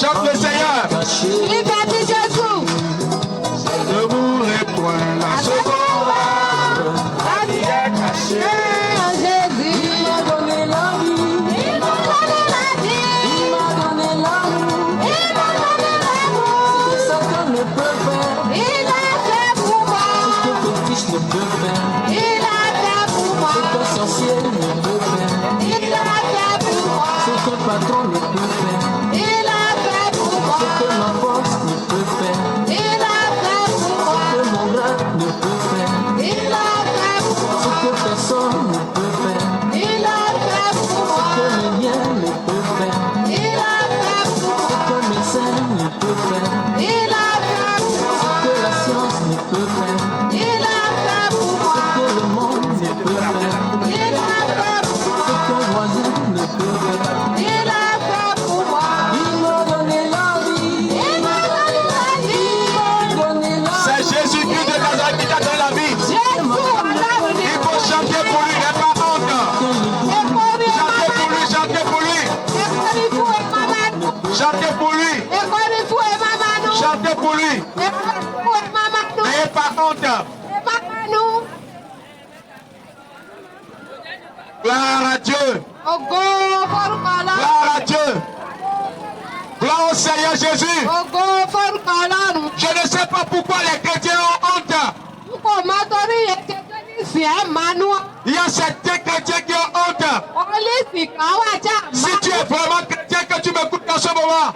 Chante le Seigneur. Liberté Jésus. Ne mourrez point la seconde. La vie est cachée. Jésus. Il m'a donné la vie. Il m'a donné la vie. Il m'a donné l'amour. Il m'a donné l'amour. Ce que ne peut faire. Il a fait pour moi. Ce que le Fils ne peut faire. Il a fait pour moi. Ce que sorcier ne peut faire. Il a fait pour moi. Ce que patron ne peut faire. Il a fait pour moi. Ce que ma force ne peut faire. Il a fait pour moi. Ce que mon grade ne peut faire. Il a fait pour moi. Ce que personne ne peut faire. Il a fait pour Ce moi. que le lien ne peut faire. Il a fait pour Ce moi. que le médecin ne peut faire. Il a fait pour Ce moi. que la science ne peut faire. Il a fait pour moi. Ce que le monde ne peut faire. Il a fait pour moi. Ce qu'un voisin ne peut faire. Il a fait pour moi. Il m'a donné la vie. Il m'a donné la vie. Il m'a donné la vie. C'est Jésus-Christ de Nazareth qui t'a donné la vie. Jésus, on l'a Il faut chanter pour lui, n'aie pas honte. Chantez pour lui, chantez pour lui. Chantez pour lui. Chantez pour lui. N'ayez pas honte. Gloire à Dieu. Gloire à Dieu. Gloire au Seigneur Jésus. Je ne sais pas pourquoi les chrétiens ont honte. Il y a certains chrétiens qui ont honte. Si tu es vraiment chrétien, que tu m'écoutes dans ce moment,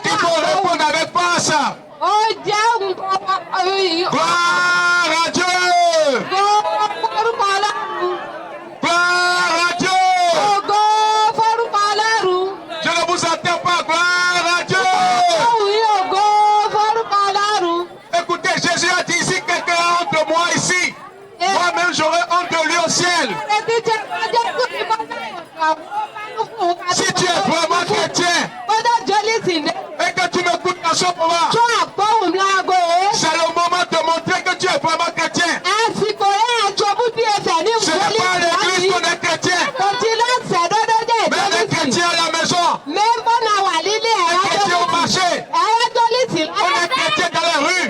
il faut répondre avec force. Gloire à Dieu. Gloire à Dieu. Je ne vous attends pas. Gloire à Dieu. Écoutez, Jésus a dit ici, quelqu'un a honte de moi ici. Moi-même, j'aurai honte de lui au ciel. Si tu es vraiment chrétien et que tu m'écoutes dans ce moment, c'est le moment de montrer que tu es vraiment chrétien. Ce n'est pas à l'église qu'on est chrétien, mais les chrétiens à la maison, les chrétiens au marché, on est chrétiens dans les rues.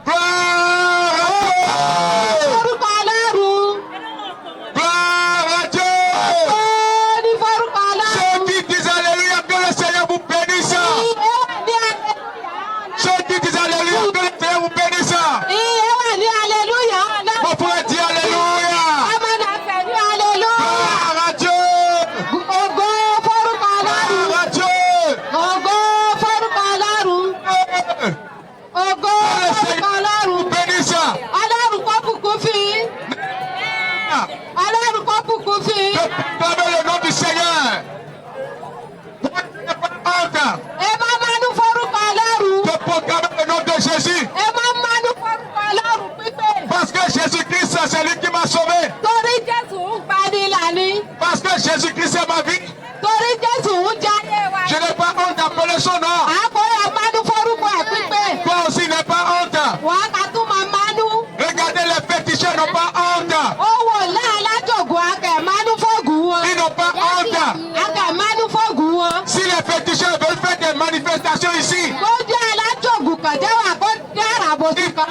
Gloire à Dieu. Gloire à Dieu. Ceux qui disent alléluia, que le Seigneur vous bénisse. Ceux qui disent alléluia, que le Seigneur vous bénisse. Mon frère dit alléluia. Gloire à Dieu. Gloire à Dieu. Vous bénisse. De proclamer le nom du Seigneur. Honte. De proclamer le nom de Jésus. Parce que Jésus-Christ, c'est lui qui m'a sauvé. Parce que Jésus-Christ est ma vie. Je n'ai pas honte d'appeler son nom. Toi aussi n'es pas honte. Regardez, les féticheurs n'ont pas honte. Ils n'ont pas honte. Si les féticheurs veulent faire des manifestations ici, ils le font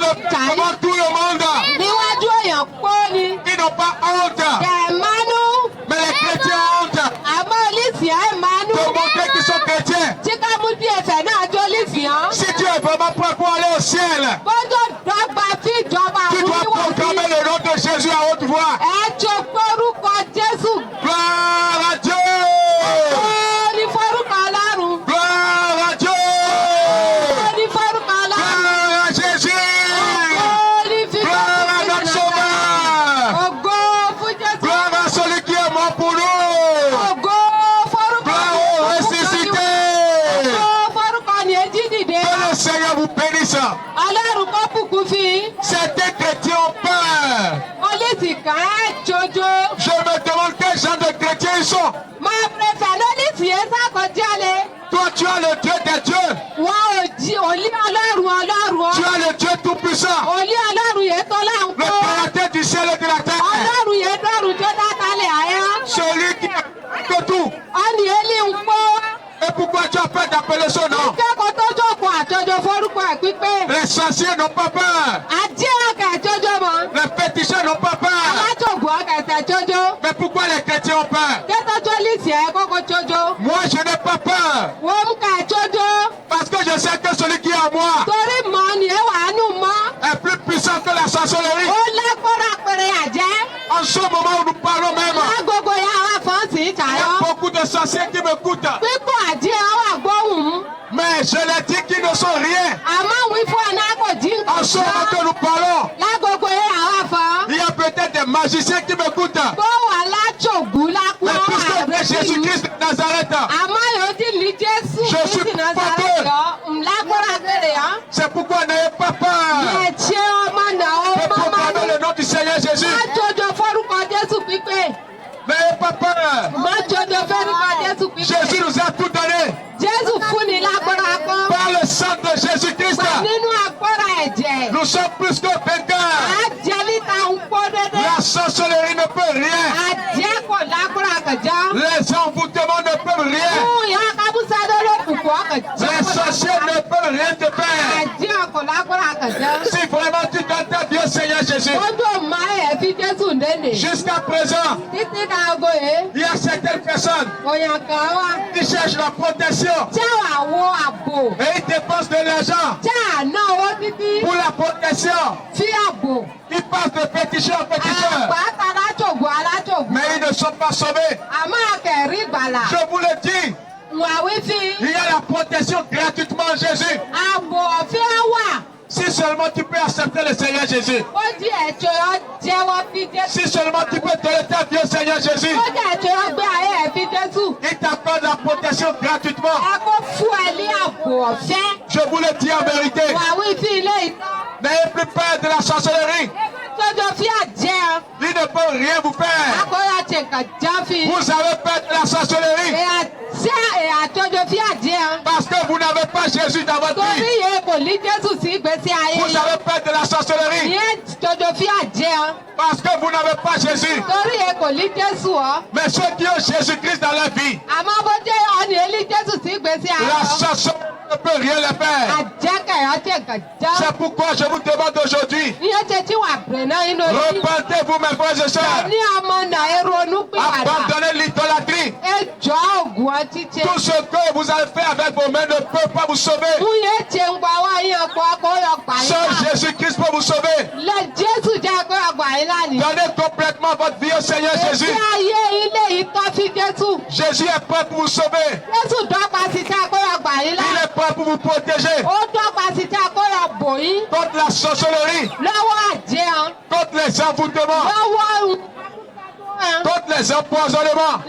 devant tout le monde. Ils n'ont pas honte. Mais les chrétiens ont honte de montrer qu'ils sont chrétiens. Si tu es vraiment prêt pour aller au ciel, tu dois proclamer le nom de Jésus à haute voix. Gloire à Dieu. Gloire à Dieu. Gloire à Jésus. Gloire à notre Sauveur. Gloire à celui qui est mort pour nous. Gloire au ressuscité. Que le Seigneur vous bénisse. Certains chrétiens ont peur. Je me demande quel genre de chrétiens ils sont. Toi, tu as le Dieu des dieux. Tu as le Dieu tout-puissant. Le créateur du ciel et de la terre. Celui qui a que tout. Ọ̀nì Eli ń pọ́. Et pourquoi tu as peur d'appeler son nom? Akẹ́kọ̀ọ́ tó jókòó àtọ́jọ́ forúkọ ẹ̀ pípé. Les sorciers n'ont pas peur. Ajé ọkà ìtọ́jọ́ mọ́. Les féticheurs n'ont pas peur. Alátògùn ọkà ìtọ́jọ́. Mais pourquoi les chrétiens ont peur? Kẹ́tọ́jọ́ lìsì ẹ̀ kókó tọ́jọ́. Moi, je n'ai pas peur. Wọ́n mú ká ìtọ́jọ́. Parce que je sais que celui qui est en moi Torí mọ́ ni ẹ wà á nù mọ́. est plus puissant que la sorcellerie. Ó lágbára pèrè àjẹ́. En ce moment où nous parlons même, Lágogo ya wà fọ́ọ̀sì il y a ìtàyọ́. beaucoup de sorciers qui m'écoutent. Pípọ̀ àjẹ́ wà gbóhùn. Mais je les dis qu'ils ne sont rien. Àmọ́ wí fún ẹ náà kò jí En ce moment nǹkan. que nous parlons, Lágogo ya wà fọ́. il y a peut-être des magiciens qui m'écoutent. Bó wà látògùn Mais lápò puisque tu es Jésus-Christ de Nazareth, Àmọ́ yóò ti ní Jésù Je suis Kristi Nazareth fatigué. yọ. Lágbára pèrè yọ. c'est pourquoi n'ayez pas peur. Ẹ ṣe ọmọ náà ó Et mọ́ máa proclamez ní. le nom du Seigneur Jésus. Májòjò forúkọ Jésù pípé. N'ayez pas peur. Májòjò forúkọ Jésù pípé. Jésus nous a tout donné Jésù fún ni lágbára kan. par le sang de Jésus-Christ. Nínú agbára ẹ̀jẹ̀. Nous sommes plus que vainqueurs. Àjẹ́ níta ń pọ́ dédé. La sorcellerie ne peut rien. Àjẹ́ kò lágbára kànjá. Les envoûtements ne peuvent rien. Fún ìyá Kábúsá lórí òkùnkùn ọkànjá. Les sorciers ne peuvent rien te faire. Àjẹ́ kò lágbára kànjá. Si vraiment tu donnes ta vie au Seigneur Jésus, Ojú ọ̀ma ẹ̀ fi Jésù ndéne. jusqu'à présent, Títí dàgò yìí. il y a certaines personnes Òyàn kan wá. qui cherchent la protection Tí àwọn wo àbò. et ils dépensent de l'argent Tí àná owó títí. pour la protection. Fi àbò. Ils passent de pétition en pétition, Àgbàtà alátògùn alátògùn. mais ils ne sont pas sauvés. Àmọ́ akẹ̀rí ìgbàlà. Je vous le dis, Wà wí fi. il y a la protection gratuitement en Jésus. Àbò ọ̀fẹ́ wà. Si seulement tu peux accepter le Seigneur Jésus. Ó di ẹ̀tọ́ jẹ́wọ́ fi Jésù. Si seulement tu peux donner ta vie au Seigneur Jésus. Ó di ẹ̀tọ́ gbé ayé ẹ̀ fi Jésù. Il t'accorde la protection gratuitement. Ẹ kó fún ẹ ní àbò ọ̀fẹ́. Je vous le dis en vérité. Wà wí fi ilé ìtọ́. N'ayez plus peur de la sorcellerie. Tọ́jọ́ fi àjẹ́. Il ne peut rien vous faire. Akọ́yà tẹ̀ kà já fi. Vous avez peur de la sorcellerie Àtọ́jọ́ fi àjẹ́. parce que vous n'avez pas Jésus dans votre Torí vie. yẹ kò ní Jésù sí ìgbésí ayé Vous yìí. avez peur de la sorcellerie Ìyẹn tọ́jọ́ fi àjẹ́. parce que vous n'avez pas Jésus. Torí yẹ kò ní Jésù ọ́. Mais ceux qui ont Jésus-Christ dans leur vie, Àmọ́ bó jẹ́ ọ̀nì èlí Jésù sí ìgbésí ayé la ọ́. sorcellerie ne peut rien les faire. Àjẹ́kẹ̀yọ́ tẹ̀ kà já. C'est pourquoi je vous demande aujourd'hui, Ìyẹn ṣe tí wà bẹ̀rẹ̀ náà nínú orí. repentez-vous mes frères et sœurs, Ní ọmọ náà ẹ ronú pìwàdà. abandonnez l'idolâtrie. Ẹ jọ ògùn ọtí tẹ. Tout ce que vous avez fait avec vos mains ne peut pas vous sauver. Múyẹ́ ṣe ń gba wá yín ọkọ̀ akọ́yọ̀ gbà yín Seul là. Jésus-Christ peut vous sauver. Lẹ Jésù jẹ́ akọ́yọ̀ gbà yín lánìí. Donnez complètement votre vie au Seigneur Jésus. Èsì ayé ilé yìí tọ́ sí Jésù. Jésus est prêt pour vous sauver. Jésù dọ́gba sí tí akọ́yọ̀ gbà yín là. Il est prêt pour vous protéger Ó dọ́gba sí tí akọ́yọ̀ bò yín. contre la sorcellerie, Lọ́wọ́ àjẹun. contre les envoûtements, Lọ́wọ́ contre les empoisonnements.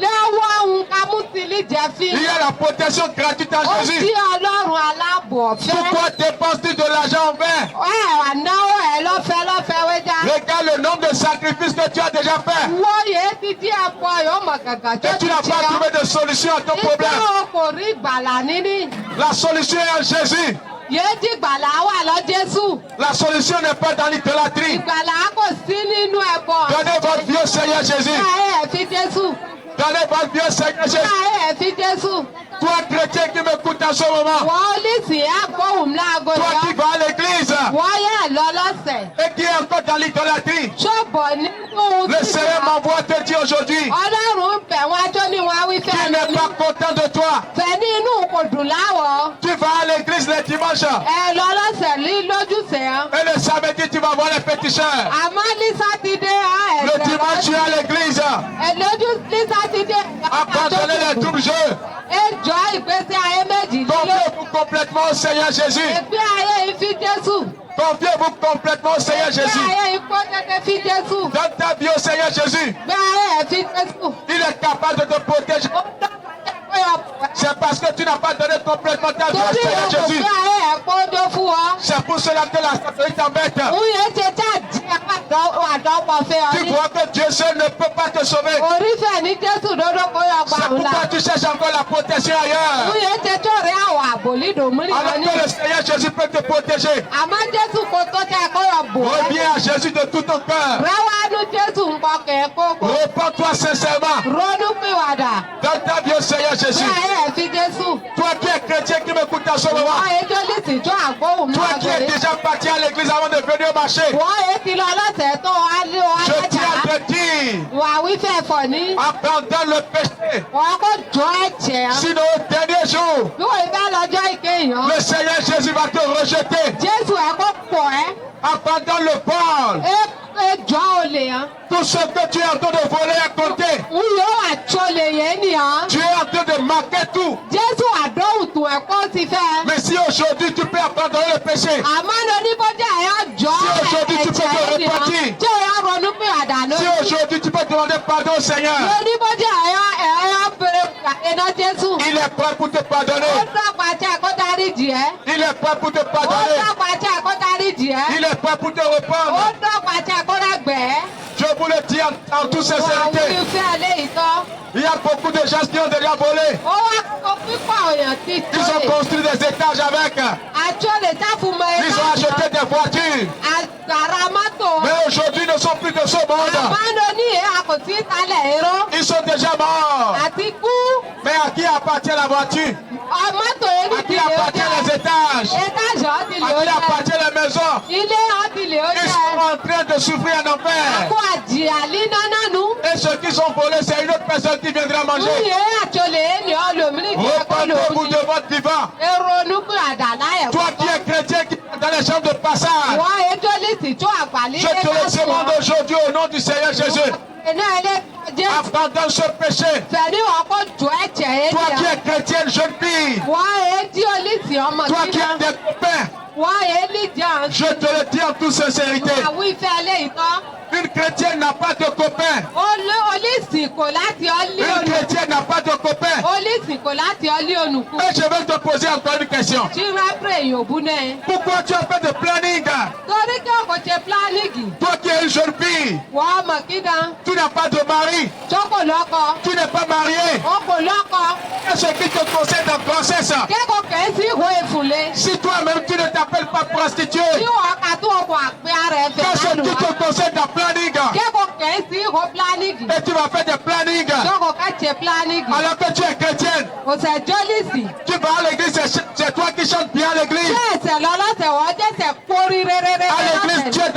ohun kamúsílì jẹ́ fi. Il y a la protection gratuite en Ó sí Jésus. Ọlọ́run aláàbò ọ̀fẹ́. Pourquoi dépenses-tu de l'argent en vain? Wà náwó ẹ̀ lọ́fẹ̀ẹ́ wẹ́jà. Regarde le nombre de sacrifices que tu as déjà fait. Wọ́n yé ti dí ẹ̀pọ̀ yóò mọ̀ gàgà tó Et tu ti n'as pas jẹ́ trouvé de solution à ton Nígbà problème. wo kò rí ìgbàlà níní. La solution est en Jésus. Yéé di ìgbàlà wà lọ Jésù. La solution n'est pas dans l'idolâtrie. Ìgbàlà kò sí nínú ẹbọ. Donnez votre vie au Seigneur Jésus. Káyé ẹ̀ fi Jésù. Donnez votre vie au Seigneur Jésus. Káyé ẹ̀ fi Jésù. Toi, chrétien qui m'écoute en ce moment, Wọ́n lísì àgbóhùn láago toi qui yọ. vas à l'église Wọ́n yẹ̀ lọ lọ́sẹ̀. et qui est encore dans l'idolâtrie, Ṣọ́bọ̀ nínú le Seigneur m'envoie te dire aujourd'hui Ọlọ́run ń bẹ̀ wọ́n tó ní wọn wí qu'il fẹ́ n'est pas content de toi. Fẹ́ ní inú kò dùn láwọ̀. Tu vas à l'église le dimanche Ẹ lọ lọ́sẹ̀ lójúṣe hàn. et le samedi tu vas voir les péticheurs. Àmọ́ ní Sátidé hàn Le dimanche tu es à l'église. ní Sátidé. Abandonnez les doubles jeux. Ẹjọ́ ìgbésí ayé méjì nílò. Confiez-vous complètement au Seigneur Jésus. Ìgbé ayé ìfi Jésù. Confiez-vous complètement au Seigneur Ìgbé Jésus. ayé ìkó tètè fi Jésù. Donne ta vie au Seigneur Jésus. Ìgbé ayé ẹ̀ fi Jésù. Il est capable de te protéger. Ó dọ́kọ̀ ẹ̀kọ́ C'est parce que tu n'as pas donné complètement ta vie au Torí Seigneur ìwọ kò Jésus. gbé ayé ẹ̀ kó dó fún ọ. C'est pour cela que la sorcellerie t'embête. Òun yẹn ṣe tá àjí apá àdọ́pọ̀ fẹ́ ọ Tu ní. vois que Dieu seul ne peut pas te sauver. Orífẹ́ ní Jésù lọ́dọ̀ kó yọ pa C'est òun la. pourquoi tu cherches encore la protection ailleurs. Wúyẹ ṣe tó rí àwọ̀ àbòlídò múlí lọ Alors ní. que le Seigneur Jésus peut te protéger. Àmọ́ Jésù kò tó tẹ kó yọ bò. Reviens à Jésus de tout ton cœur. Rẹ́wánú Jésù ń kọ kẹ́kọ̀ọ́. Repends-toi sincèrement. Ronú pìwàdà. Donne ta vie au Seigneur Jésus. Bẹ́ẹ̀ ẹ̀ fi Jésù. Toi qui es chrétien qui m'écoute en ce moment. Wọ́n ètò lìsì tó àgbóhùn Toi máa qui es gbèrè. déjà parti à l'église avant de venir au marché. Wọ́n ètò lọ lọ́sẹ̀ tó wá lé wa Je lọ́jà. tiens à te dire. Wà wífẹ́ fọ̀ ní. Abandonne le péché. Wọ́n kò jọ ẹ̀jẹ̀. Sinon au dernier jour, Bí wọ́n fẹ́ lọ́jọ́ ìkéyàn. le Seigneur Jésus va te rejeter. Jésù ẹ̀ kó pọ̀ ẹ́. Abandonne le vol. Ẹ jọ olè hàn. Tout ce que tu es en train de voler à côté. N yóò wà tsolè yẹn nìyàn. Tu es en train de marquer tout. Jésù àdóhùn tó ẹ̀kọ́ ti fẹ́. Mais si aujourd'hui tu peux abandonner le péché, Àmọ́ ní oníbọ́jà ẹ̀ jọ Si aujourd'hui tu peux te ẹ̀jẹ̀ nìyàn. repentir. Tí o yà ronú pé àdánù. si aujourd'hui tu peux demander pardon au Seigneur, Oníbọ́jà ẹ̀ bèrè iná Jésù. il est prêt pour te Ó pardonner. dọ́gba tí ẹ̀kọ́ dárí jì ẹ́. Il est prêt pour te Ó pardonner. dọ́gba tí ẹ̀kọ́ dárí jì ẹ́. Il est prêt pour te Ó reprendre. dọ́gba tí ẹ̀kọ́ rẹ̀ gbẹ́. Je vous le dis en toute Wà sincérité. wúni fẹ́ léyìí tán. Il y a beaucoup de gens qui ont déjà volé. Ó wá kó pípọ̀ èèyàn ti Ils ont tólè. construit des étages avec. Àtólè táfùmọ̀ Ils ont acheté des voitures. àgbàrá mọ́tò. Mais aujourd'hui, ils ne sont plus de ce monde. Àmọ́nà ní àkòtí ìtàlẹ̀ èrò Ils sont déjà morts. àti kú. Mais à qui appartient la voiture? Mọ́tò À èrí qui ti lè ó appartient les jẹ́. étages? Étájì ọ́ ti lè À ó qui jẹ́. appartient les maisons? Ilé ọ́ ti lè ó Ils jẹ́. sont en train de souffrir en enfer. Àkó àjìyà líná nánu. Et ceux qui sont volés, c'est une autre personne qui viendra manger. Wúyè àtòlè ní ọlòmíràn kí ẹ̀kọ́ Repentez-vous lòun de votre divin. èrò onúkú àdàlá ẹ̀ Toi qui es chrétien, qui est dans les chambres de passage, wọ́n ètò lìsì tó àgbàlí je te le demande aujourd'hui au nom du Seigneur Jésus. iná ilé Jésù Abandonne ce péché. fẹ̀ní wọn kó jọ ẹ̀jẹ̀ Toi qui ènìyàn. es chrétienne, jeune fille, Wọ́n ètí olìsì ọmọ toi qui kíná. as des copains, Wọ́n èlì jẹun. je te le dis en toute sincérité. Àwọn ìfẹ́ léyìí tán. Une chrétienne n'a pas de copains. Olìsì kò láti ọlí Une olùkú. chrétienne n'a pas de copains. Olìsì kò láti ọlí olùkú. Et je vais te poser encore une question. Tí rẹ́pẹ̀rẹ̀ èèyàn òbú náà. Pourquoi tu as fait de planning? Torí kí ọkọ̀ ṣe pílánìgì. Toi qui es une jeune fille, Wọ́n mọ̀ kí dan. tu n'as pas de mari, Tókò lọ́kọ. tu n'es pas marié. Ó kò lọ́kọ. Qu'est-ce qui te concerne en grossesse? Kẹ́kọ̀ọ́ kẹ́sì ìwé ìfúnlé. Si toi-même tu ne t'appelles pas Tí prostituée, wọ́n ka tó ọkọ̀ àpé ara ẹ̀ fẹ́ qu'est-ce qui lánàá. te concerne en planning? Kẹ́kọ̀ọ́ kẹ́sì ìwé pílánìgì. Et tu vas faire des plannings. Tókò ká ṣe pílánìgì. Alors que tu es chrétienne, Òsè jólìsì. tu vas à l'église, c'est toi qui chantes bien à l'église. Ṣé ẹsẹ̀ lọ́lọ́sẹ̀ wọ́n jẹ́sẹ̀ kórí rere À l'église, tu es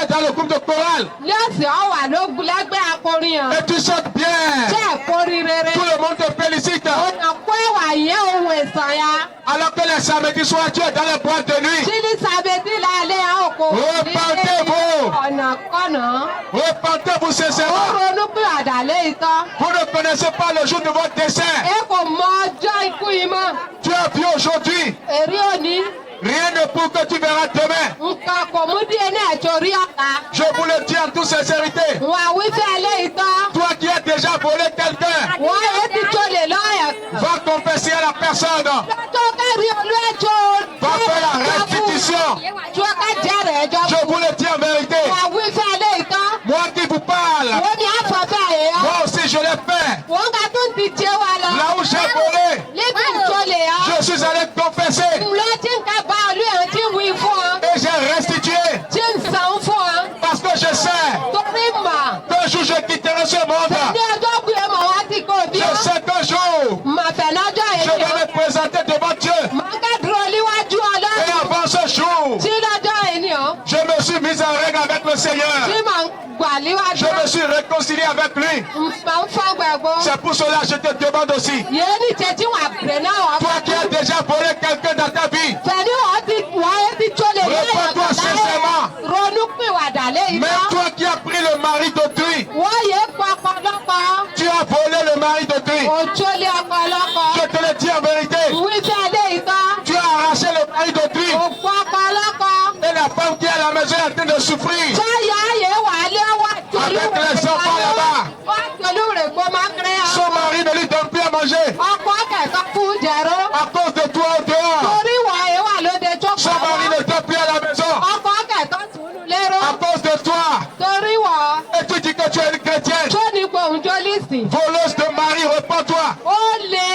dans le groupe de chorale Lọ́sẹ̀ ọ̀ wà lógun lẹ́gbẹ́ akọrin hàn. et tu chantes bien. Ṣé kórí rere? Tout le monde te félicite. Ọ̀nà kó ẹ̀wà yẹn ohun ẹ̀sán ya. Alors que les samedis soirs, tu es dans les boîtes de nuit. Ṣílí sàbẹ̀dì lálẹ́ àwòkọ́. Repentez-vous. Ọ̀nà kọ̀nà. Repentez-vous Ó sincèrement. ronú pé àdàlẹ́ ìtàn. Vous ne connaissez pas le jour de votre décès. Ẹ kò mọ ọjọ́ ikú yìí mọ́. Tu as vu aujourd'hui. Èrí òní. Rien ne prouve que tu verras demain. Nǹkan kò mú díẹ̀ ní ẹ̀tọ́rí ọ̀la. Je vous le dis en toute sincérité. Wọ́n àwífẹ́ lé ìtàn. Toi qui as déjà volé quelqu'un, Wọ́n yóò ti tó lè lọ́yà. va confesser à la personne. Tó kẹ́rì olú ẹjọ́. Va faire la restitution. Tó ká jẹ́rẹ̀ ẹjọ́ Je fún. vous le dis en vérité. Wọ́n àwífẹ́ lé ìtàn. Moi qui vous parle, Wọ́n ní àfọ̀fẹ́ èèyàn. moi aussi je l'ai fait. Wọ́n ká tún ti jẹ́ wa lọ. Là où j'ai volé, Lébi tó lè yọ. je suis allé confesser Lọ tí ń ká bá olú ẹ̀ tí ń wí fún ọ. et j'ai restitué. Tí ń san fún ọ. Parce que je sais Torí mà. qu'un jour je quitterai ce monde. Ní ọjọ́ gbé mọ̀ wá tí kò bí Je ọ. sais qu'un jour, Màfẹ́ lọ́jọ́ je èyí vais ọ. me présenter devant Dieu. Màá ká dúró níwájú Et Ọlọ́run. avant ce jour, Tí lọ́jọ́ èyí ọ. je me suis mis en règle avec le Tí Seigneur. màá gbà níwájú. Je me suis réconcilié avec lui. Màá ń fọ́ gbẹ̀gbọ́. C'est pour cela que je te demande aussi. Yéé ní tẹ́tí wà pèrè náà wà Toi qui as déjà volé quelqu'un dans ta vie, Fẹ̀ní wọ́n ti tó lè Réponds-toi sincèrement. Ronú pìwàdà léyìí même tán. toi qui as pris le mari d'autrui, Wọ́n yé pọpọlọpọ. tu as volé le mari d'autrui. Òjòlè ọpọlọpọ. Je te le dis en vérité. Wífẹ́ léyìí tán. Tu as arraché le mari d'autrui. Òpó ọpọlọpọ. Et la femme qui est à la maison est en train de souffrir. Sọ́yà ayé wà lé wà tolú Avec les enfants là-bas. Wà tolú rẹ̀ gbọ́ máa kéré Son ọ. mari ne lui donne plus à manger. Ọkọ kẹ̀kọ́ kú jẹ̀rọ. À cause de toi au dehors. Torí wà yé wà lóde tó Son mari pamọ́. ne donne plus à la maison. Ọkọ kẹ̀kọ́ tùnú lérò. À cause de toi. que tu es une chrétienne, tó ní pé òun jólísì. voleuse de mari, repens-toi. ó lè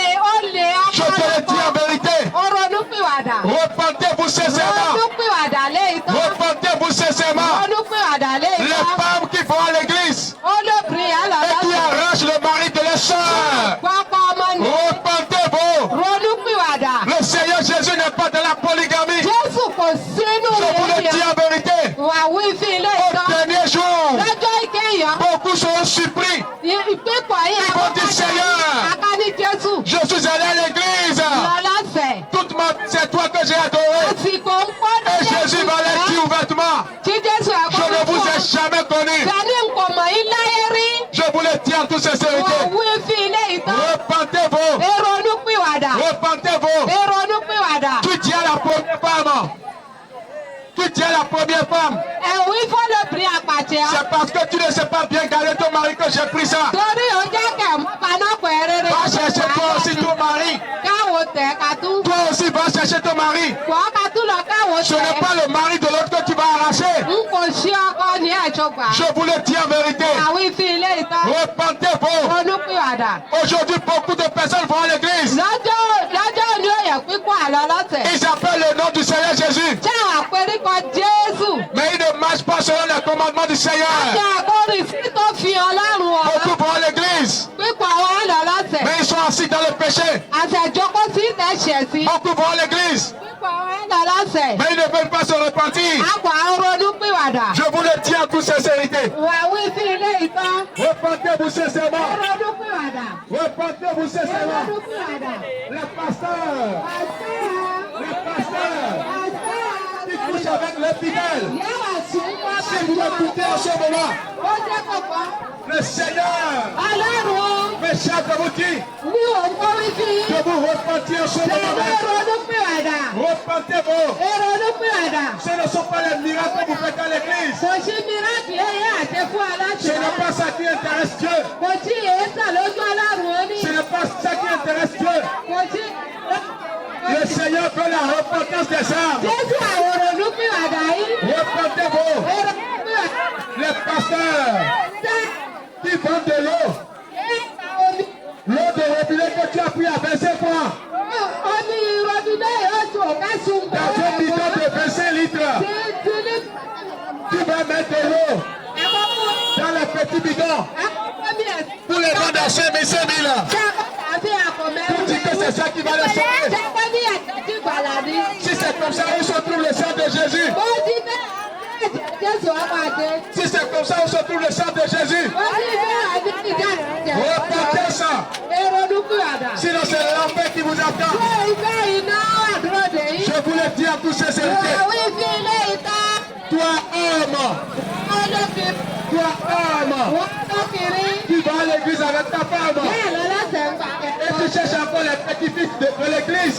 Je te le dis en vérité. ó ronúpìwàdà. Repentez-vous sincèrement. ronúpìwàdà léyìítọ́. Repentez-vous sincèrement. ronúpìwàdà Les léyìítọ́. femmes qui vont à l'église ó lóbìnrin yẹn lọ et qui lọ́sẹ̀. arrachent le mari de leur soeur. pápá ọmọ ni. Repentez-vous. ronúpìwàdà. Le Seigneur Jésus n'est pas dans la polygamie. jésù kò sínú Je vous le dis en vérité. wà wí fi ilé Au ìtọ́. dernier jour, lọ́jọ́ ìkẹyìn. beaucoup seront surpris. ìpínkọ̀ yìí Ils vont dire, Seigneur, akáni jésù. je suis allé à l'église. lọ lọ́sẹ̀. C'est toi que j'ai adoré. àsìkò ń pọ́n Et Jésus va leur dire ouvertement, tí jésù je ne vous ai jamais connu. Dani nǹkan mọ̀ yín láyé rí. Je vous le dis en toute Wọ́n sincérité. wí fi ilé ìtọ́. Repentez-vous. Ronúpìwàdà. Repentez-vous. Ronúpìwàdà. Tu tiens la première femme. Tu tiens la première femme. Ẹ̀wí fọ́lọ́bìnrin àpàtẹ́. C'est parce que tu ne sais pas bien garder ton mari que j'ai pris ça. Torí o jẹ́ kẹ̀ panápọ̀ rere. Va chercher toi aussi ton mari. Káwo tẹ̀ ká tún. Toi aussi va chercher ton mari. Wọ́n ká tún lọ káwo Ce tẹ̀. n'est pas le mari de l'autre que tu vas arracher. N kò sí ọkọ ní ẹ̀ṣọ́gbà. Je vous le dis en vérité. Àwí fi ilé ìtọ́. Repentez-vous. Ronúpìwàdà. Aujourd'hui, beaucoup de personnes vont à l'église. Lọ́jọ́ ni ó yẹ pípọ̀ àlọ́ lọ́sẹ̀. Ils appellent le nom du Seigneur Jésus. Ṣé àwọn àpérikọ Jésù? Mais ils ne marchent pas selon les commandements du Ṣé Seigneur. àkórí sí tó fi Ọlọ́run ọ̀rọ̀? Beaucoup vont à l'église. Pípọ̀ àwọn àlọ́ lọ́sẹ̀. Mais ils sont assis dans le péché. Àṣẹjọkọ́ sí ìtẹ̀ṣẹ̀ sí. Beaucoup vont à l'église. Pípọ̀ àwọn àlọ́ lọ́sẹ̀. Mais ils ne veulent pas se repentir. Àpò àwọn ronúpìwàdà. Je vous le dis en toute sincérité. Wà wí sí ilé ìtọ́. Repentez-vous sincèrement. Ronúpìwàdà. Repentez-vous sincèrement. Ronúpìwàdà. Les pasteurs. Les pasteurs. Qui couchent avec les fidèles. Yẹ́wà sí wọ́n Si vous m'écoutez en ce moment, ó jẹ́ kọ̀kọ́. le Seigneur Ọlọ́run me chante vous dit ní òun wí sí. de vous repentir en ce Ṣé moment. ronúpìwàdà? Repentez-vous. Ronúpìwàdà. Ce ne sont pas les miracles que vous faites à l'église. Kò sí mìíràkì ẹ̀yẹ àti fún Ce aláṣẹ. n'est pas ça qui intéresse Dieu. Kò sí èésà lójú Ọlọ́run ó ní. Ce n'est pas ça qui intéresse Dieu. Kò sí. Le Seigneur veut la repentance des âmes. Jésù àwọn ronúpìwàdà yìí. Repentez-vous. Ronúpìwàdà. Les pasteurs qui vendent de l'eau. L'eau de robinet que tu as pris à 25 francs. Omi ìrọ̀bìnrin yóò tún ọ̀gá sun Dans un bidon de 25 litres. Tu vas mettre de l'eau dans les petits bidons pour les vendre à 5 000, 5 000. Tu dis que c'est ça qui va les sauver. Si c'est comme ça, où se trouve le sang de Jésus? Si c'est comme ça, où se trouve le sang de Jésus? Repentez ça. Sinon, c'est l'enfer qui vous attend. Je vous le dis en toute sincérité. Toi, homme, tu vas à l'église avec ta femme et tu cherches encore les petits-fils de l'église.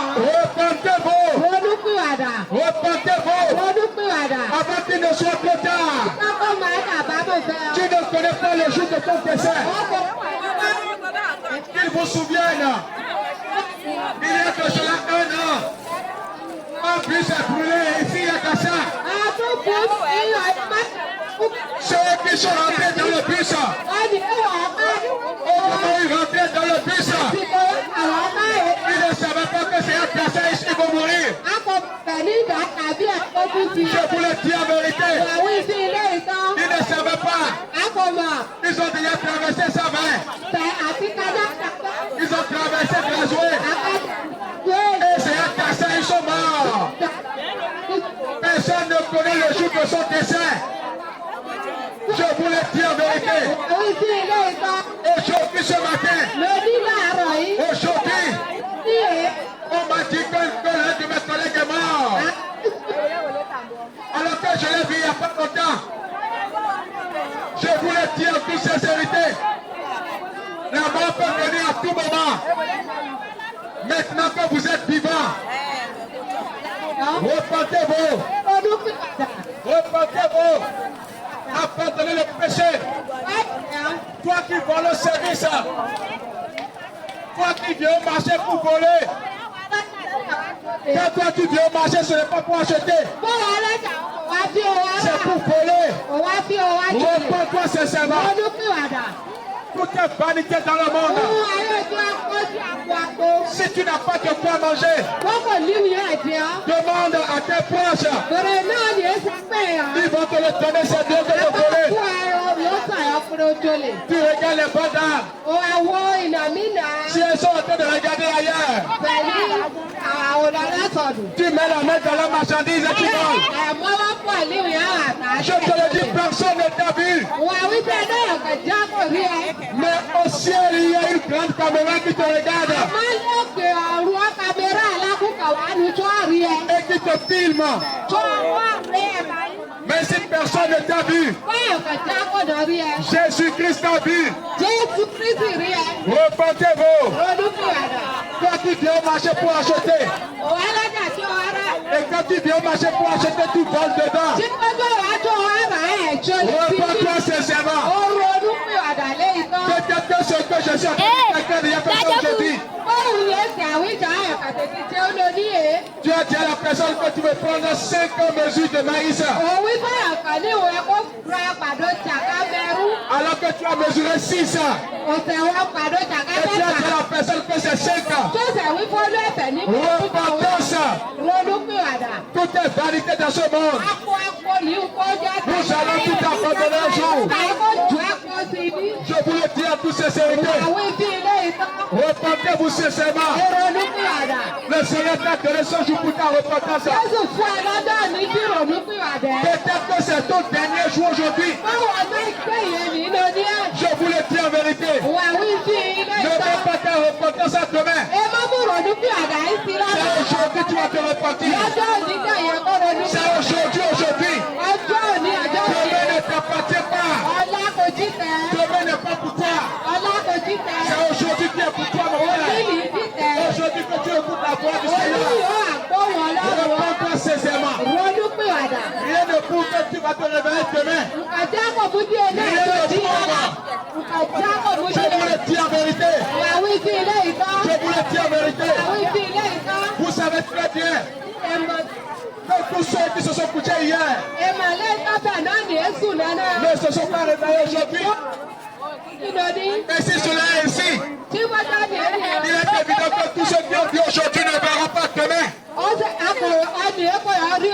Repentez-vous. Repentez-vous. Avant qu'il ne soit trop tard. Tu ne connais pas le jour de ton décès. Qu'ils vous souviennent. Il y a que cela 1 an. Un bus est brûlé ici à Kassa. Ceux qui sont rentrés dans le bus, comment ils rentraient dans le bus, ils ne savaient pas que c'est un Kassa ici, ils vont mourir. Je vous le dis en vérité. Ils ne savaient pas. Ils ont déjà traversé sa main. Ils ont traversé Gazoué. Et c'est un Kassa, ils sont morts. Personne ne connaît le jour de son décès. Je vous le dis en vérité. Aujourd'hui, ce matin, aujourd'hui, on m'a dit que l'un de mes collègues est mort. Alors que je l'ai vu il n'y a pas longtemps. Je vous le dis en toute sincérité. La mort peut venir à tout moment. Maintenant que vous êtes vivant, repentez-vous. Repentez-vous. Abandonnez le péché. Toi qui voles le service. Toi qui viens au marché pour voler. Quand toi tu viens au marché, ce n'est pas pour acheter. C'est pour voler. Òwá fi òwá jùlẹ̀. Repends-toi sincèrement. Ọdún pìwàdà. Toute vanité dans le monde. Ohun ayé ojú akọ́jú àpò. Si tu n'as pas de quoi manger, Wọ́n kò níwì ẹ̀jẹ̀ ọ́. demande à tes proches. Bèrè náà ni èsì pé ọ́. Ils vont te le donner, c'est Dieu qui te le voler. Fún ẹ̀rọ yóò sàyọ̀ fún ojúlé. Tu regardes les bonnes dames. Àwọ̀ ìnàmínà. Si elles sont en train de regarder ailleurs, Pẹ̀lú àwòrán lásọ̀dù. tu mets la main dans la marchandise et tu voles. Ẹ̀mọ́ wá pọ̀ níwì àwọn àtàṣe. Je te le dis, personne ne t'a vu. Wà wípé náà kẹjá kò rí ẹ. Mais au ciel, il y a une grande caméra qui te regarde Máa ń lókè ọ̀run kámẹ́rà alákùnkà wà ní tó rí ẹ. et qui te filme. Tó wà rí ẹ báyìí. Mais si personne ne t'a vu, Báyọ̀ kẹjá kò dọ̀ rí ẹ. Jésus-Christ t'a vu. Jésù Kristi rí ẹ. Repentez-vous. Olúkúwàdà. Toi qui viens au marché pour acheter, Òwò alájà tí ó wá rà. et quand tu viens au marché pour acheter, tu voles dedans. Tí gbogbo ìwà tó wá rà ẹ̀ tó lè fi Repends-toi sincèrement. Oru olúkúwàdà lé ìtọ́. Peut-être que ce que je suis en train de quelqu'un il y a personne qui dit. Bóun yẹn ti àwíjà ayọ̀ kàtẹ́kì tí ó lò ní èé. Tu as dit à la personne que tu veux prendre 5 mesures de maïs. Òun wí báyọ̀ kan ní ìwé kó ra pàdó jàká mẹ́rú. Alors que tu as mesuré 6. Ọ̀sẹ̀ wọn pàdó jàká Et tu as dit mẹ́ta. à la personne que c'est 5. Jọ́sẹ̀ wí fọ́lú ẹ̀fẹ̀ ní Repentance. ronúpìwàdà. Tout est vanité dans ce monde. Akọ ní kó jẹ́ Nous allons tout abandonner un jour. Àìkó jù ẹ̀kọ́ sí ibi. Je vous le dis en toute sincérité. Àwọn ibi ilé ìtọ́. Repentez-vous sincèrement. Ronúpìwàdà. Le Seigneur t'a donné ce jour pour ta repentance. Jésù fún ẹ lọ́dọ̀ ní kí ronúpìwàdà. Peut-être que c'est ton dernier jour aujourd'hui. Báwo ọjọ́ ìgbéyè nínú ní ẹ̀? Je vous le dis en vérité. Wà wí sí ilé Ne ìtọ́. mets pas ta repentance à demain. Ẹ má mú ronúpìwàdà yìí sí C'est lọ́dọ̀. aujourd'hui que tu vas te repentir. Lọ́jọ́ òní kẹ̀yẹ kó ronúpìwàdà. C'est aujourd'hui. Ọjọ́ òní ọjọ́ òní. Demain ne t'appartient pas. Ọlá kò jí tẹ̀. Demain n'est pas pour toi. Ọlá kò jí tẹ̀. C'est aujourd'hui qui est pour toi, mon frère. Bíbélì jí tẹ̀. Aujourd'hui que tu écoutes la voix du Olú Seigneur. yóò àgbóhùn Ọlọ́run. Repends-toi sincèrement. Ronúpìwàdà. Rien ne prouve que tu vas te réveiller demain. Nkàjá kò mú di ilé ìtọ́ jí ọlá. Nkàjá kò mú Je di vous le dis en vérité. Wà wí sí ilé ìtọ́. Je vous le dis en vérité. Wà wí sí ilé ìtọ́. Vous savez très bien Ẹ̀mọ̀ que tous ceux qui se sont couchés hier ìmọ̀lẹ́ ìtọ́bẹ̀ náà ní èsù nánà. ne se sont pas réveillés aujourd'hui. Kí ló ní? Et si cela est ainsi, Tí wọ́n jáde ní il est évident que tous ceux qui ont vu aujourd'hui ne verront pas demain. ọ̀sẹ̀ akọ̀rọ̀ ọ̀nì ẹ̀kọ́ ọ̀rí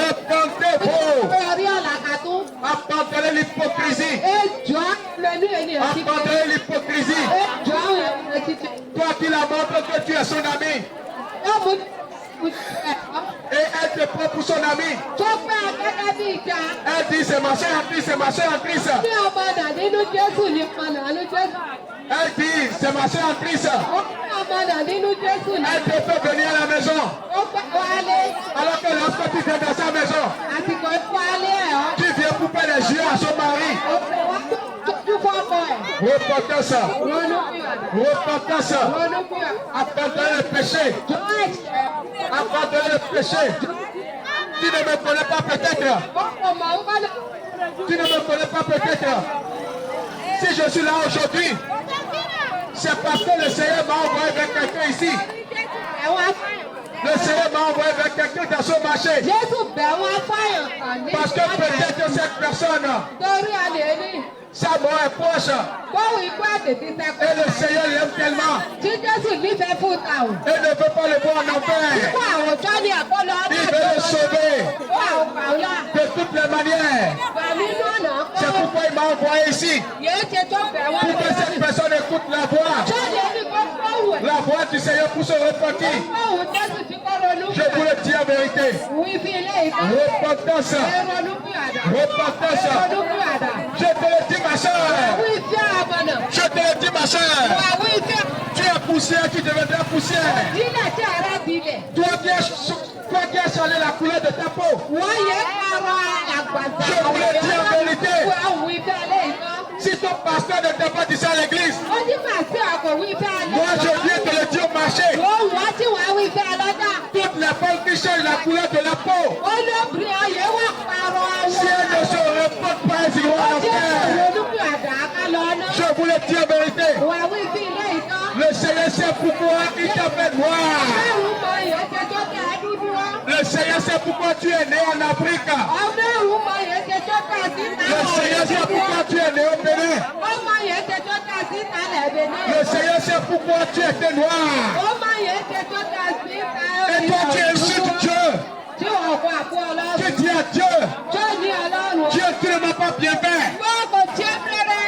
Repentez-vous. ọ̀rí ọ̀làkàtú. Abandonnez l'hypocrisie. Ejò lẹ́nu ènìyàn ti kẹ́. Abandonnez l'hypocrisie. Ejò ènìyàn ti kẹ́. Toi qui la montres que tu es son ami Ó mú et elle te prend pour son ami. tó pé akẹ́kẹ́ bí ìjà. Elle dit c'est ma soeur en Christ, c'est ma soeur en Christ. Ní ọmọ nà nínú Jésù ní panà nínú Jésù. Elle dit c'est ma soeur en Christ. Ó pé ọmọ nà nínú Jésù ní. Elle te fait venir à la maison. Ó pé wálé. Alors que lorsque tu viens dans sa maison, Àsìkò wálé ẹ̀ ọ́. tu viens pour faire les yeux à son mari. Ó pé wá tójú fọ́kọ ẹ̀. Repentance. Ronúpìwàdà. Repentance. Ronúpìwàdà. Abandonnez le péché. Jọ ẹ̀ṣẹ̀. Abandonnez le péché. Tu ne me connais pas peut-être. Ọkọ̀ mọ̀ ń bá lọ. Tu ne me connais pas peut-être. Si je suis là aujourd'hui, c'est parce que le Seigneur m'a envoyé vers quelqu'un ici. Ẹ wá fáyọ̀. Le Seigneur m'a envoyé vers quelqu'un dans son marché. Jésù bẹ̀ wá fáyọ̀ kàn ní Parce que peut-être que cette personne, torí àlè ní. sa mort est proche. Bóun ikú àtètè sẹ́kọ̀ọ́. Et le Seigneur l'aime tellement. Tí Jésù nífẹ̀ẹ́ fún ìtàwọn. Il ne veut pas le voir en enfer. Fún àwùjọ ní àkọlọ ọdún Il veut le sauver Fún àwọn kàwlá. de toutes les manières. Pẹ̀lú inú ọ̀nà C'est kọ́. pourquoi il m'a envoyé ici. Yéé ṣe tó bẹ̀ wá Pour que cette personne écoute la voix. Sọ́ọ̀lì ẹni kó fọ́wù ẹ̀. La voix du Seigneur pour se repentir. Fọ́wù Jésù tí kò ronú Je vous le dis en vérité. Wí fi ilé ìtọ́. Repentance. Ẹ ronú pì àdá. Repentance. Ẹ ronú pì àdá. Je te le dis, ma soeur. Wí fi àmọ̀nà. Je te le dis, ma soeur. Wà wí fi Tu es poussière, tu deviendras poussière. dílẹ̀ tí ara dilẹ̀. Toi qui as changé la couleur de ta peau. Wọ́n yẹ kárọ̀ àgbàdo. Je vous le dis en vérité. Wọ́n wí fi alẹ́ ìtọ́. Si ton pasteur ne t'a pas dit ça à l'église, Ó ní màsí ọkọ̀ wí fi alẹ́ moi je viens te le dire au marché. Wọ́n wá tí wàá wí fi alọ́dà. Toutes les femmes qui changent la couleur de la peau, Olóbìnrin ọyẹ wà parọ́ si àwọn. elles ne se repentent pas, elles iront en Ọjọ́ enfer. ìrònúpì àdá ká lọ ná. Je vous le dis en vérité. Wà wí fi ilé ìtọ́. Le Seigneur sait pourquoi il t'appelle noir. Bẹ́ẹ̀rù mọ ìyẹn ṣe tó tẹ̀ ẹ́ dúdú wá. Le Le Seigneur sait pourquoi tu es né en Afrique. Ọlọ́run mọ yẹn ṣe tó kà sí Le Seigneur sait pourquoi tu es né au Bénin. Ó mọ yẹn ṣe tó kà sí ìtàlẹ̀ Benin. Le Seigneur sait pourquoi tu étais noir. Ó mọ yẹn ṣe tó kà sí Et toi tu insultes Dieu. Tí wọ́n kó àpò Tu ọlọ́run. dis à Dieu, Tó ní ọlọ́run. Dieu tu ne m'as pas bien fait. Wọ́n kò tiẹ́ péré.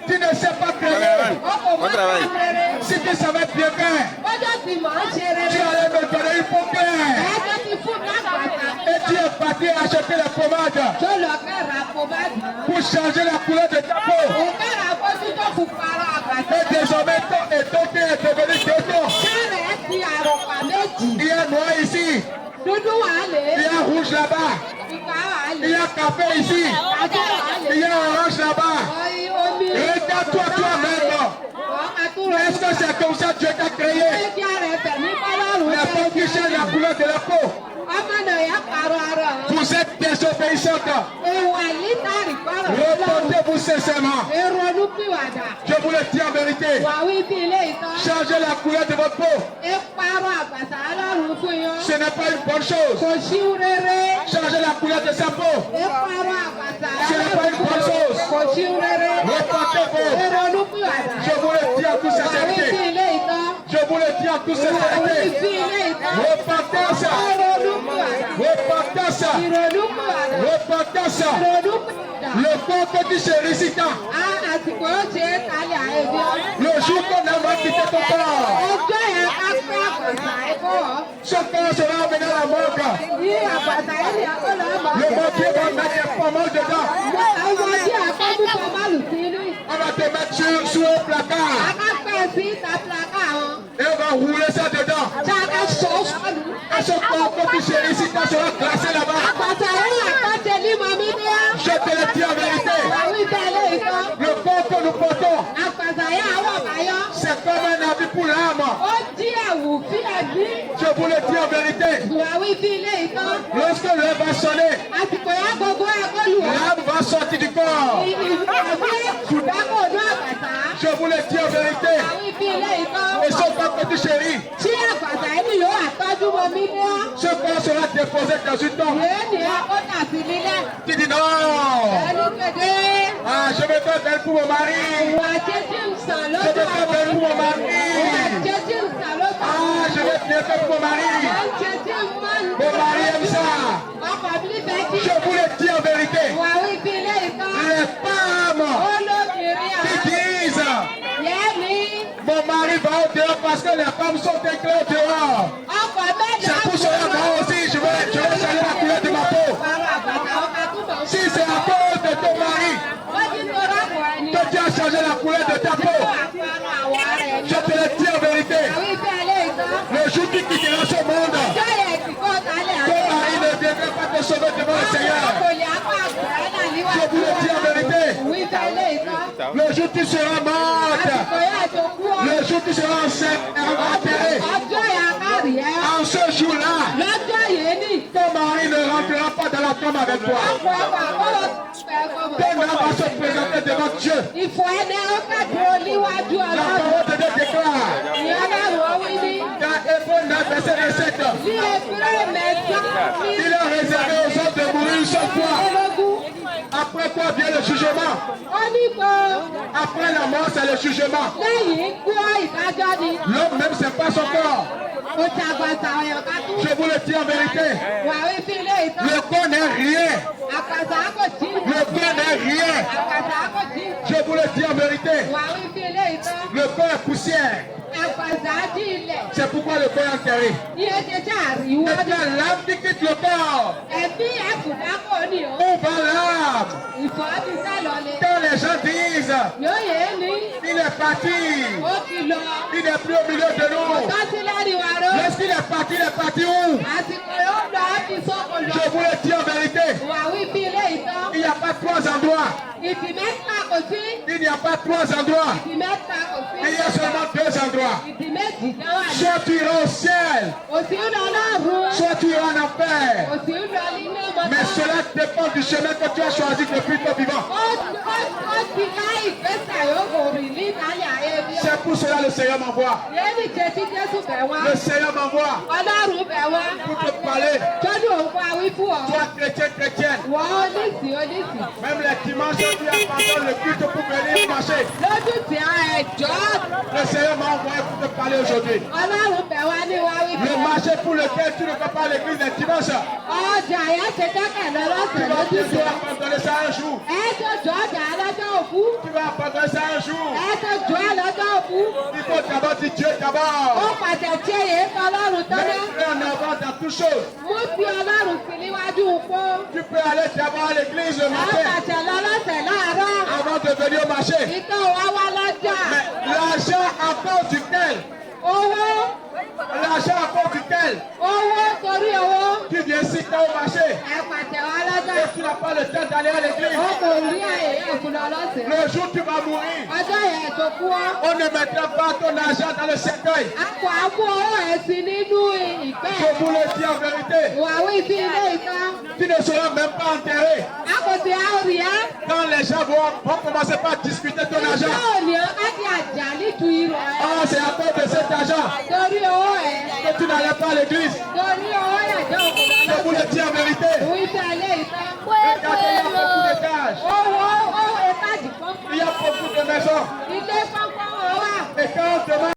Tu ne sais pas prier. Wọ́n kò mọ́ tiẹ́ péré. Si tu savais bien faire, Ọjọ́ tí mò ń ṣe tu rere. allais me donner une paupière. Ẹjọ́ ti fún mi àgbàtà. Et tu es parti acheter la pommade Tó lọ kẹ́ra kó bá dì. pour changer la couleur de ta peau. Òkèrà fojú tó fún para àgbàtà. Et désormais ton teint est devenu déton. Kẹ́rẹ̀ ti àròpà méjì. Il y a noir ici, Dúdú wà á lè. il y a rouge là-bas, Ìgbà wà á il y lè. a café ici, Ajá wà á lè. il y a orange là-bas. Ọyí omi. Regarde-toi toi-même. Ọmọ tó rọ. Est-ce que c'est comme ça que Dieu t'a créé? Ẹjẹ́ rẹ̀ tẹ̀mí kọ́lọ́run. La peau qui change la couleur de la peau. Ọmọ náà yà pàrọ̀ ara. Vous êtes désobéissante. Ìwà lítàrí pàrọ̀. Reportez-vous sincèrement. Èrò olúpìwàdà. Je vous le dis en vérité. Wà wí bí ilé ìtàn. Changez la couleur de votre peau. Ẹ pàrọ̀ àgbàtà ọlọ́run fún yọ. Ce n'est pas une bonne chose. Kò sí rere. Changez la couleur de sa peau. Ẹ pàrọ̀ àgbàtà Ce n'est pas une bonne chose. Kò sí rere. Reportez-vous. Èrò olúpìwàdà. Je vous le dis en toute Wà wí bí sincérité. ilé ìtàn. Je vous le dis en toute Wà wí sincérité. bí ilé ìtàn. Repentance. Èrò olúpìwàdà. Repentance. Ìrònúpìwàdà. Repentance. Ìrònúpìwàdà. Le corps que tu chéris tant. Àsìkò ó ṣe é kalẹ̀ àìbí. Le jour qu'on a quitté ton corps. Ọjọ́ yẹn ká pé àgbàtà ẹ̀kọ́ wọ̀. Ce corps sera amené à la morgue. Ní àgbàtà ẹ̀lì àkọlọ́ ọmọ. Le mortier va mettre des pommes dedans. Àwọn tí àkọ́jú tó má lù sí inú. On va te mettre sur un placard. Akápẹ́ sí ìtàpìlàkà wọn. Et on va rouler ça dedans. Tí a ká sọ sọ́ọ̀lù. Et ce corps que tu chéris tant sera classé là-bas. Àgbàtà ẹ̀lì àkọ́jẹ ní mọ̀mí ní á. Je te le dis en vérité. Àwọn ìtẹ̀lé ìtàn. Le corps que nous portons, Àgbàtà yẹn àwọn àbáyọ́. c'est comme un habit pour l'âme. Ó jí ẹ̀wù fí ẹ̀bí. Je vous le dis en vérité. Ìwàwí bí ilé ìtàn. Lorsque l'heure va sonner, Àsìkò yẹn gbogbo ẹ̀kọ́ lù wọ́n. l'âme va sortir du corps. Ìbí ṣùgbọ́n kò ní àgbàtà. Je vous le dis en vérité. Àwọn ibi ilé ìtàn. Et ce corps que tu chéris, Tí àgbàtà ẹni yóò àtọ́jú mọ̀mí ní á. ce corps sera déposé dans une tombe. Yéé ní akọ́tà sí nílẹ̀. Tu dis non. Ẹni kéde. Ah, je vais faire belle pour mon mari. Ìwà jẹ́jì ń sàn Je lójú vais faire àwọn. belle pour mon mari. Ìwà jẹ́jì ń sàn lójú àwọn. Ah, je vais bien faire pour mon mari. Ìwà jẹ́jì ń mọ́ ní. Mon mari aime ça. Ọkọ̀ bí bẹ́ẹ̀ jí. Je vous le dis en vérité. Ìwà ibi ilé ìtàn. Les femmes Olóbìnrin qui àwọn. disent Yẹ́nì. mon mari va au dehors parce que les femmes sont éclairs dehors. Ọkọ̀ mẹ́ta. C'est pour cela moi aussi je vais changer la couleur de ma peau. Pàrọ̀ àgbàtà ọkọ̀ túbọ̀. Si c'est à cause de ton mari Wọ́n ti tọrọ àpò ẹni. que tu as changé la couleur de ta peau, Àpárọ̀ àwọ̀ rẹ̀. je te le dis en vérité. Àwọn ibi ilé ìtàn. Le jour qui quittera ce monde, Jọ́yẹ̀ ìtìkọ́ kalẹ̀ ton àlẹ́. mari ne viendra pas te sauver devant le Seigneur. Kò lè apá àgbẹ̀rẹ̀ náà Je níwájú. vous le dis en vérité. Ìwé ìfẹ́ ilé ìtàn. Le jour tu seras morte, Àsìkò yẹn tó kú ọ. le jour tu seras enterré, Ọjọ́ yẹn akárì ẹ́. en ce jour-là, Lọ́jọ́ yẹn ní. ton mari ne rentrera pas dans la tombe avec toi. Ọ̀pọ̀ ọ̀pọ̀ àkọ́lọ́ fẹ́ fọmọ. Ton âme va se présenter devant Dieu. Ìfọ̀ ẹni ọ̀kadì oníwájú La ọlọ́run. parole de Dieu déclare Ìyá ọlọ́run ọwí ní. dans Hébreux 9, verset 27, Ní Épreuve mẹ́ta ní il est réservé aux hommes de mourir une seule fois. ológun. Après quoi vient le jugement? Ó ní kó Après la mort, c'est le jugement. lẹ́yìn gbọ́ ìdájọ́ ni. L'homme même, c'est pas son corps. Ó ti àgbàtà ọ̀yàn ká tún. Je vous le dis en vérité. Wà ó fi ilé ìtàn. Le corps n'est rien. Àkàtà kò tí. Le corps n'est rien. Àkàtà kò tí. Je vous le dis en vérité. Wà ó fi ilé ìtàn. Le corps est poussière. Àgbàtà dí ilẹ̀. C'est pourquoi le corps est enterré. Ní ẹsẹ̀ tí àríwọ́ Et dé. bien l'âme qui quitte le corps. Ẹ̀mí ẹ̀kùnà kò ní o. Où va l'âme? Ìfọ̀ ti sá lọlé. Quand les gens disent Yóò yé ní. il est parti, Ó ti lọ. il n'est plus au milieu de nous. Tọ́sílẹ̀ ni wà ró. Lorsqu'il est parti où? Àsìkò yóò lọ á fi sọ́kò lọ. Je vous le dis en vérité. Wà wí bí ilé ìtàn. Il n'y a pas trois endroits. Ìdì mẹ́ta kò sí. Il n'y a pas trois endroits. Ìdì mẹ́ta kò sí. Il y a seulement deux endroits. Ìdì méjì náà wà ní. Soit tu iras au ciel, Òsì ń lọ lọ́rùn. soit tu iras en enfer. Òsì ń lọ nínú ọmọ Mais náà. cela dépend du chemin que tu as choisi depuis ton vivant. Ó ti ká ìgbésẹ̀ yóò kò rìn ní ìdáyà ebi. C'est pour pour cela le Seigneur m'envoie. Yéèdì jẹ́sí Jésù bẹ̀ wá. Le Seigneur m'envoie Ọlọ́run bẹ̀ wá. pour te parler. Tọ́jú òun fún awí fún ọ. Toi, chrétien, chrétienne. Wọ́n onísì. Même les dimanches, tu abandonnes le culte pour venir marcher. Lójú tí a ẹ̀jọ́. Le Seigneur m'a envoyé pour te parler aujourd'hui. Ọlọ́run bẹ̀ wá ní wá wí Le fún ọ. marché pour lequel tu ne vas pas à l'église les dimanches. Ọjà yẹn ṣe dẹ́kẹ̀ Tu lọ́lọ́sẹ̀ vas lójú tí bientôt ọ. abandonner ça un jour. Ẹ tó jọ ọjà lọ́jọ́ òkú. Tu vas abandonner ça un jour. Ẹ tó jọ ẹ lọ́jọ́ òkú. Il faut d'abord dire Dieu Ó d'abord. pàṣẹ tí èyí kan Ọlọ́run tọ́lá. Mets en avant dans toutes choses. Mú sí Ọlọ́run sí níwájú fún. Tu peux aller d'abord à l'église le Ẹ matin pàṣẹ lọ́lọ́sẹ̀ láàárọ̀. avant de venir au marché. Ìtọ́ wa wá lọ́jà. Mais l'argent à cause duquel, Owó. l'argent à cause duquel Owó torí owó. tu viens ici au marché Ẹ pàṣẹ wá lọ́jà. et tu n'as pas le temps d'aller à l'église. Ó kò rí àyè ẹ̀kún lọ́lọ́sẹ̀. Le jour où tu vas mourir, Ọjọ́ yẹn tó kú ọ́. on ne mettra pas ton argent dans le cercueil. A kò á mú owó ẹ̀ sí nínú ìgbẹ́. Je vous le dis en vérité, Ìwà wí sí ilé ìtàn. tu ne seras même pas enterré. A kò sí àórí ẹ́. Quand les gens vont commencer par discuter ton Ìjọ argent, òní á ti àjà nítú irọ́ ẹ̀. oh, c'est à cause de cet argent Torí owó ẹ̀. que tu n'allais pas à l'église. Torí owó ẹ̀ jẹ́ òkú Je vous lọ́lọ́sẹ̀. le dis en vérité. Wí sí ilé ìtàn. Regardez, il y a beaucoup d'étages. Owó étájì kan. Il y a beaucoup de maisons. Ilé pọ́npọ́n wà. Et quand on demande